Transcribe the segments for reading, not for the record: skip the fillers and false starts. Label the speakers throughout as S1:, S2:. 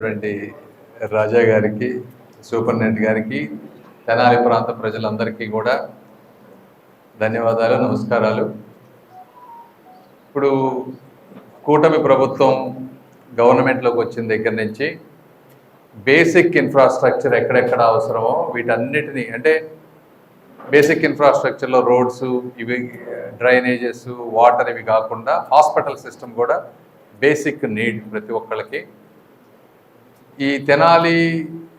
S1: రాజా గారికి, సూపరింటెండెంట్ గారికి, తెనాలి ప్రాంత ప్రజలందరికీ కూడా ధన్యవాదాలు, నమస్కారాలు. ఇప్పుడు కూటమి ప్రభుత్వం గవర్నమెంట్లోకి వచ్చిన దగ్గర నుంచి బేసిక్ ఇన్ఫ్రాస్ట్రక్చర్ ఎక్కడెక్కడ అవసరమో వీటన్నిటినీ, అంటే బేసిక్ ఇన్ఫ్రాస్ట్రక్చర్లో రోడ్స్, ఇవి డ్రైనేజెస్, వాటర్, ఇవి కాకుండా హాస్పిటల్ సిస్టమ్ కూడా బేసిక్ నీడ్ ప్రతి ఒక్కళ్ళకి. ఈ తెనాలి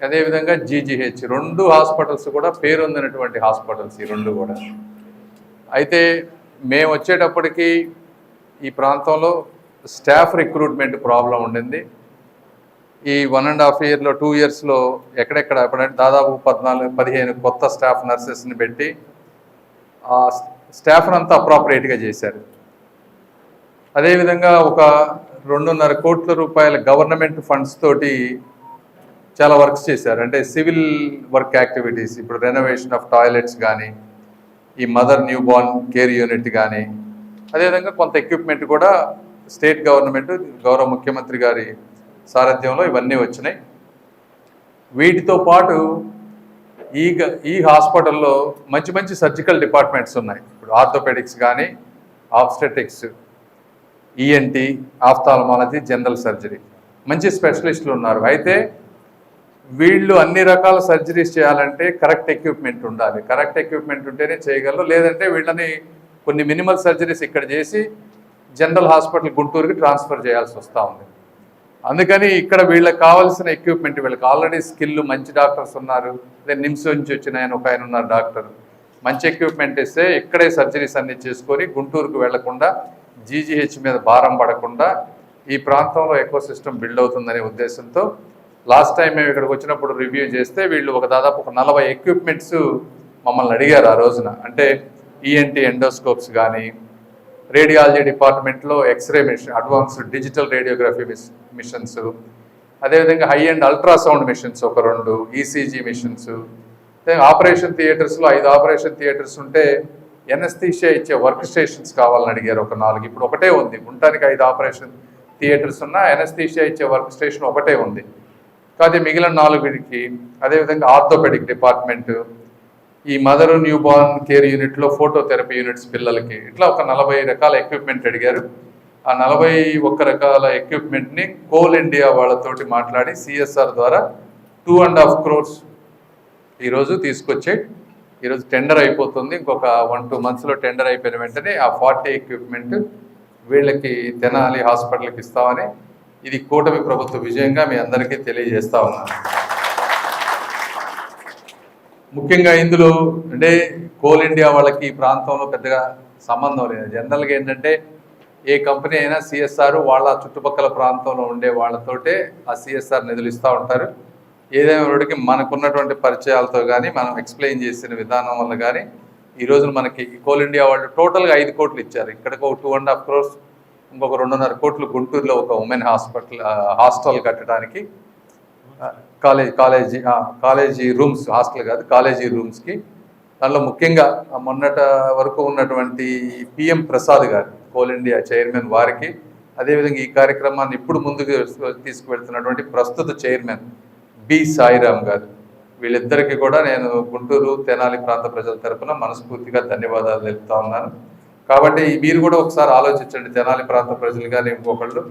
S1: అదేవిధంగా జీజీహెచ్ రెండు హాస్పిటల్స్ కూడా పేరొందినటువంటి హాస్పిటల్స్ ఈ రెండు కూడా. అయితే మేము వచ్చేటప్పటికి ఈ ప్రాంతంలో స్టాఫ్ రిక్రూట్మెంట్ ప్రాబ్లం ఉండింది. ఈ 1.5 ఇయర్లో 2 ఇయర్స్లో ఎక్కడెక్కడ ఎప్పుడంటే దాదాపు 14-15 కొత్త స్టాఫ్ నర్సెస్ని పెట్టి ఆ స్టాఫ్ని అంతా అప్రాపరియేట్గా చేశారు. అదేవిధంగా ఒక 2.5 కోట్ల రూపాయల గవర్నమెంట్ ఫండ్స్ తోటి చాలా వర్క్స్ చేశారు. అంటే సివిల్ వర్క్ యాక్టివిటీస్, ఇప్పుడు రెనోవేషన్ ఆఫ్ టాయిలెట్స్ కానీ, ఈ mother newborn care unit కానీ, అదేవిధంగా కొంత ఎక్విప్మెంట్ కూడా స్టేట్ గవర్నమెంట్ గౌరవ ముఖ్యమంత్రి గారి సారథ్యంలో ఇవన్నీ వచ్చినాయి. వీటితో పాటు ఈ హాస్పిటల్లో మంచి మంచి సర్జికల్ డిపార్ట్మెంట్స్ ఉన్నాయి. ఇప్పుడు ఆర్థోపెడిక్స్ కానీ, obstetrics, ENT, ophthalmology, general surgery, మంచి స్పెషలిస్టులు ఉన్నారు. అయితే వీళ్ళు అన్ని రకాల సర్జరీస్ చేయాలంటే కరెక్ట్ ఎక్విప్మెంట్ ఉండాలి. కరెక్ట్ ఎక్విప్మెంట్ ఉంటేనే చేయగలరు. లేదంటే వీళ్ళని కొన్ని మినిమల్ సర్జరీస్ ఇక్కడ చేసి జనరల్ హాస్పిటల్ గుంటూరుకి ట్రాన్స్ఫర్ చేయాల్సి వస్తూ ఉంది. అందుకని ఇక్కడ వీళ్ళకి కావాల్సిన ఎక్విప్మెంట్, వీళ్ళకి ఆల్రెడీ స్కిల్ మంచి డాక్టర్స్ ఉన్నారు. అదే నిమ్స్ నుంచి వచ్చిన ఒక ఆయన ఉన్నారు డాక్టర్. మంచి ఎక్విప్మెంట్ ఇస్తే ఇక్కడే సర్జరీస్ అన్ని చేసుకొని గుంటూరుకు వెళ్లకుండా, జీజీహెచ్ మీద భారం పడకుండా ఈ ప్రాంతంలో ఎకో సిస్టమ్ బిల్డ్ అవుతుందనే ఉద్దేశంతో లాస్ట్ టైం మేము ఇక్కడికి వచ్చినప్పుడు రివ్యూ చేస్తే వీళ్ళు దాదాపు 40 ఎక్విప్మెంట్స్ మమ్మల్ని అడిగారు ఆ రోజున. అంటే ఈఎన్టీ ఎండోస్కోప్స్ కానీ, రేడియాలజీ డిపార్ట్మెంట్లో X-ray machine, advanced digital radiography machines, అదేవిధంగా హై అండ్ అల్ట్రాసౌండ్ మిషన్స్ ఒక 2, ఈసీజీ మిషన్స్, ఆపరేషన్ థియేటర్స్లో 5 ఆపరేషన్ థియేటర్స్ ఉంటే ఎనస్థీషియా ఇచ్చే వర్క్ స్టేషన్స్ కావాలని అడిగారు ఒక 4. ఇప్పుడు ఒకటే ఉంది. ఉండటానికి 5 ఆపరేషన్ థియేటర్స్ ఉన్నా ఎనస్థీషియా ఇచ్చే వర్క్ స్టేషన్ ఒకటే ఉంది. కాదు మిగిలిన 4కి, అదేవిధంగా ఆర్థోపెడిక్ డిపార్ట్మెంట్, ఈ మదర్ న్యూ బార్న్ కేర్ యూనిట్లో ఫోటోథెరపీ యూనిట్స్ పిల్లలకి, ఇట్లా ఒక 40 రకాల ఎక్విప్మెంట్ అడిగారు. ఆ 41 రకాల ఎక్విప్మెంట్ని కోల్ ఇండియా వాళ్ళతోటి మాట్లాడి సిఎస్ఆర్ ద్వారా 2.5 crores ఈరోజు తీసుకొచ్చి ఈరోజు టెండర్ అయిపోతుంది. ఇంకొక 1-2 monthsలో టెండర్ అయిపోయిన వెంటనే ఆ 40 ఎక్విప్మెంట్ వీళ్ళకి తెనాలి హాస్పిటల్కి ఇస్తామని, ఇది కూటమి ప్రభుత్వ విజయంగా మీ అందరికీ తెలియజేస్తా ఉన్నాను. ముఖ్యంగా ఇందులో అంటే కోల్ ఇండియా వాళ్ళకి ఈ ప్రాంతంలో పెద్దగా సంబంధం లేదు. జనరల్గా ఏంటంటే ఏ కంపెనీ అయినా సిఎస్ఆర్ వాళ్ళ చుట్టుపక్కల ప్రాంతంలో ఉండే వాళ్ళతోటే ఆ సిఎస్ఆర్ నిధులు ఇస్తూ ఉంటారు. ఏదైనా మనకున్నటువంటి పరిచయాలతో కానీ, మనం ఎక్స్ప్లెయిన్ చేసిన విధానం వల్ల కానీ ఈరోజు మనకి కోల్ ఇండియా వాళ్ళు టోటల్గా 5 కోట్లు ఇచ్చారు. ఇక్కడికి ఒక 2.5 crores, ఇంకొక 2.5 కోట్లు గుంటూరులో ఒక ఉమెన్ హాస్టల్ కట్టడానికి, కాలేజీ రూమ్స్, హాస్టల్ కాదు కాలేజీ రూమ్స్కి. దానిలో ముఖ్యంగా మొన్నటి వరకు ఉన్నటువంటి పిఎం ప్రసాద్ గారు, కోల్ ఇండియా చైర్మన్, వారికి, అదేవిధంగా ఈ కార్యక్రమాన్ని ఇప్పుడు ముందుకు తీసుకువెళ్తున్నటువంటి ప్రస్తుత చైర్మన్ బి సాయిరామ్ గారు, వీళ్ళిద్దరికీ కూడా నేను గుంటూరు తెనాలి ప్రాంత ప్రజల తరఫున మనస్ఫూర్తిగా ధన్యవాదాలు తెలుపుతా ఉన్నాను. కాబట్టి మీరు కూడా ఒకసారి ఆలోచించండి, తెనాలి ప్రాంత ప్రజలు కానీ ఇంకొకళ్ళు.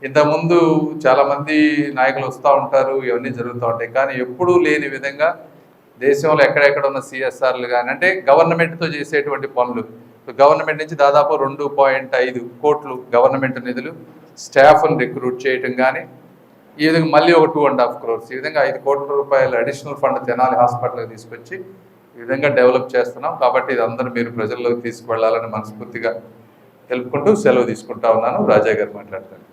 S1: ఇంతకుముందు చాలామంది నాయకులు వస్తూ ఉంటారు, ఇవన్నీ జరుగుతూ ఉంటాయి. కానీ ఎప్పుడూ లేని విధంగా దేశంలో ఎక్కడెక్కడ ఉన్న సిఎస్ఆర్లు కానీ, అంటే గవర్నమెంట్తో చేసేటువంటి పనులు, గవర్నమెంట్ నుంచి దాదాపు 2.5 కోట్లు గవర్నమెంట్ నిధులు స్టాఫ్ను రిక్రూట్ చేయటం కానీ, ఈ విధంగా మళ్ళీ ఒక 2.5 crores, ఈ విధంగా 5 కోట్ల రూపాయల అడిషనల్ ఫండ్ తెనాలి హాస్పిటల్కి తీసుకొచ్చి ఈ విధంగా డెవలప్ చేస్తున్నాం. కాబట్టి ఇది అందరూ మీరు ప్రజల్లోకి తీసుకువెళ్ళాలని మనస్ఫూర్తిగా తెలుపుకుంటూ సెలవు తీసుకుంటా ఉన్నాను. రాజా గారు మాట్లాడతారు.